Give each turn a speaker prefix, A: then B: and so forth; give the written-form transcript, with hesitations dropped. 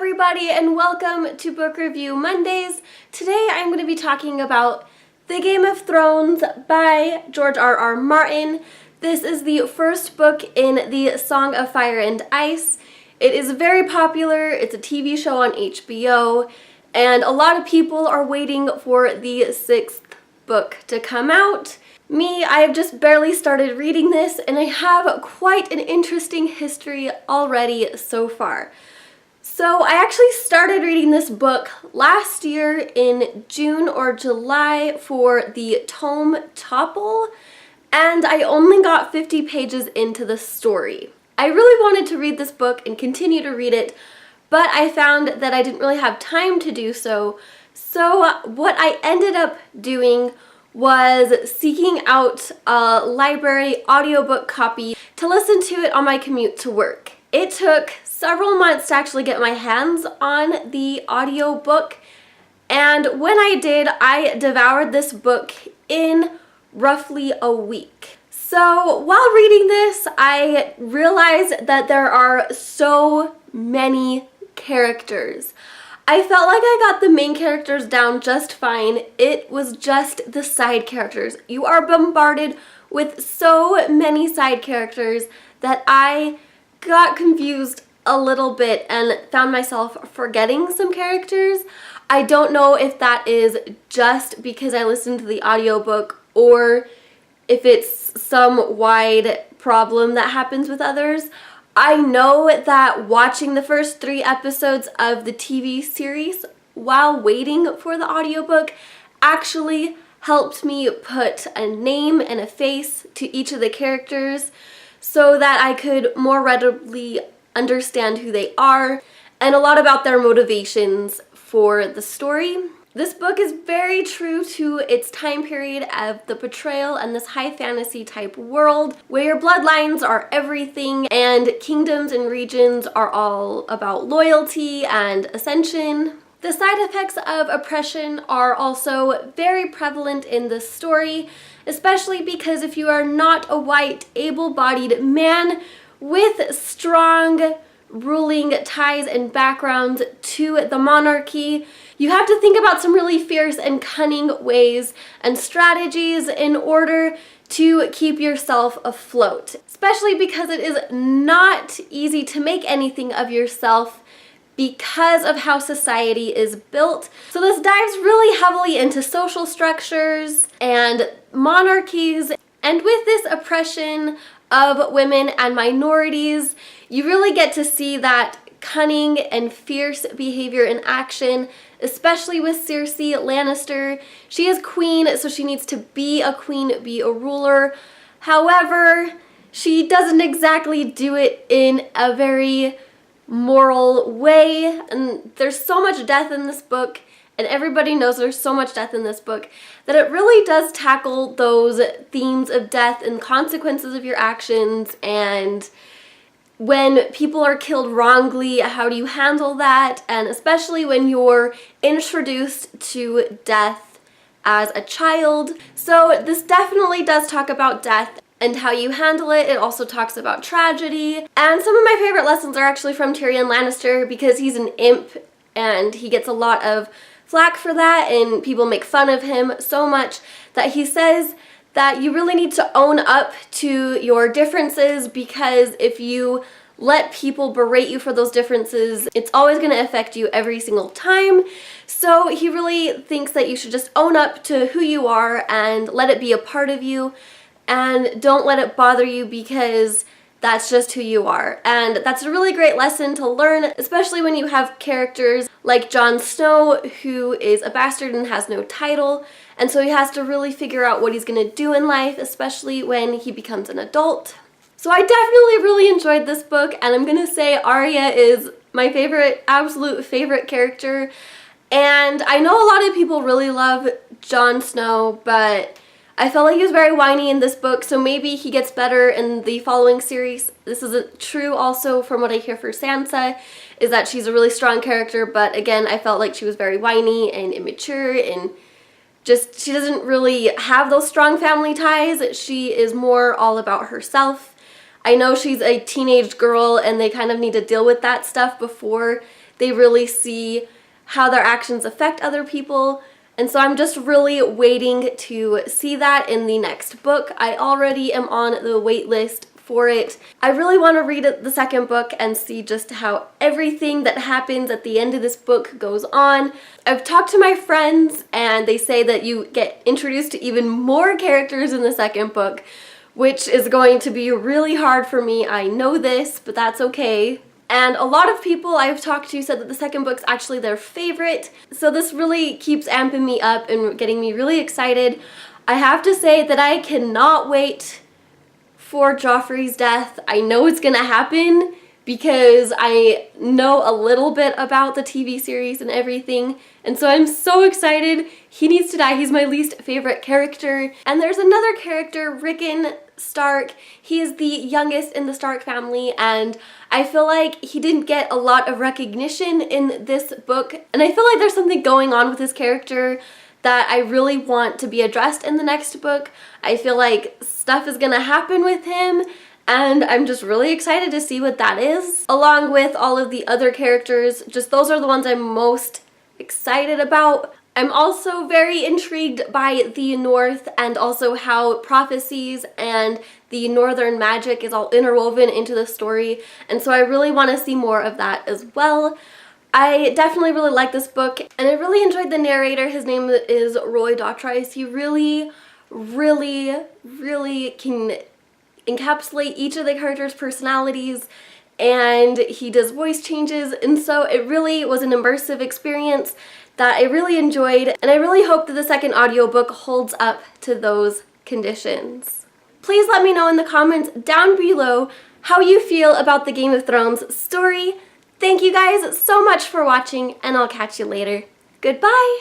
A: everybody, and welcome to Book Review Mondays. Today I'm going to be talking about The Game of Thrones by George R.R. Martin. This is the first book in the Song of Fire and Ice. It is very popular. It's a TV show on HBO, and a lot of people are waiting for the sixth book to come out. Me, I have just barely started reading this, and I have quite an interesting history already so far. So I actually started reading this book last year in June or July for the tome Topple, and I only got 50 pages into the story. I really wanted to read this book and continue to read it, but I found that I didn't really have time to do so. So what I ended up doing was seeking out a library audiobook copy to listen to it on my commute to work. It took several months to actually get my hands on the audiobook, and when I did, I devoured this book in roughly a week. So while reading this, I realized that there are so many characters. I felt like I got the main characters down just fine. It was just the side characters. You are bombarded with so many side characters that I got confused a little bit and found myself forgetting some characters. I don't know if that is just because I listened to the audiobook or if it's some wide problem that happens with others. I know that watching the first 3 episodes of the TV series while waiting for the audiobook actually helped me put a name and a face to each of the characters so that I could more readily understand who they are and a lot about their motivations for the story. This book is very true to its time period of the portrayal and this high fantasy type world where your bloodlines are everything and kingdoms and regions are all about loyalty and ascension. The side effects of oppression are also very prevalent in this story, especially because if you are not a white, able-bodied man with strong ruling ties and backgrounds to the monarchy, you have to think about some really fierce and cunning ways and strategies in order to keep yourself afloat, especially because it is not easy to make anything of yourself because of how society is built. So this dives really heavily into social structures and monarchies, and with this oppression of women and minorities, you really get to see that cunning and fierce behavior in action, especially with Cersei Lannister. She is queen, so she needs to be a queen, be a ruler. However, she doesn't exactly do it in a very moral way, and there's so much death in this book, and everybody knows there's so much death in this book, that it really does tackle those themes of death and consequences of your actions, and when people are killed wrongly, how do you handle that? And especially when you're introduced to death as a child. So this definitely does talk about death and how you handle it. It also talks about tragedy. And some of my favorite lessons are actually from Tyrion Lannister because he's an imp and he gets a lot of flack for that, and people make fun of him so much that he says that you really need to own up to your differences, because if you let people berate you for those differences, it's always going to affect you every single time. So he really thinks that you should just own up to who you are and let it be a part of you, and don't let it bother you because that's just who you are. And that's a really great lesson to learn, especially when you have characters like Jon Snow, who is a bastard and has no title, and so he has to really figure out what he's gonna do in life, especially when he becomes an adult. So I definitely really enjoyed this book, and I'm gonna say Arya is my favorite, absolute favorite character. And I know a lot of people really love Jon Snow, but I felt like he was very whiny in this book, so maybe he gets better in the following series. This isn't true also from what I hear for Sansa, is that she's a really strong character, but again, I felt like she was very whiny and immature, and just, she doesn't really have those strong family ties. She is more all about herself. I know she's a teenage girl and they kind of need to deal with that stuff before they really see how their actions affect other people. And so I'm just really waiting to see that in the next book. I already am on the wait list for it. I really want to read the second book and see just how everything that happens at the end of this book goes on. I've talked to my friends and they say that you get introduced to even more characters in the second book, which is going to be really hard for me. I know this, but that's okay. And a lot of people I've talked to said that the second book's actually their favorite, so this really keeps amping me up and getting me really excited. I have to say that I cannot wait for Joffrey's death. I know it's gonna happen because I know a little bit about the TV series and everything, and so I'm so excited. He needs to die. He's my least favorite character. And there's another character, Rickon Stark. He is the youngest in the Stark family, and I feel like he didn't get a lot of recognition in this book, and I feel like there's something going on with his character that I really want to be addressed in the next book. I feel like stuff is gonna happen with him, and I'm just really excited to see what that is. Along with all of the other characters, just those are the ones I'm most excited about. I'm also very intrigued by the North and also how prophecies and the Northern magic is all interwoven into the story, and so I really want to see more of that as well. I definitely really like this book, and I really enjoyed the narrator. His name is Roy Dotrice. He really can encapsulate each of the characters' personalities, and he does voice changes, and so it really was an immersive experience that I really enjoyed, and I really hope that the second audiobook holds up to those conditions. Please let me know in the comments down below how you feel about the Game of Thrones story. Thank you guys so much for watching, and I'll catch you later. Goodbye!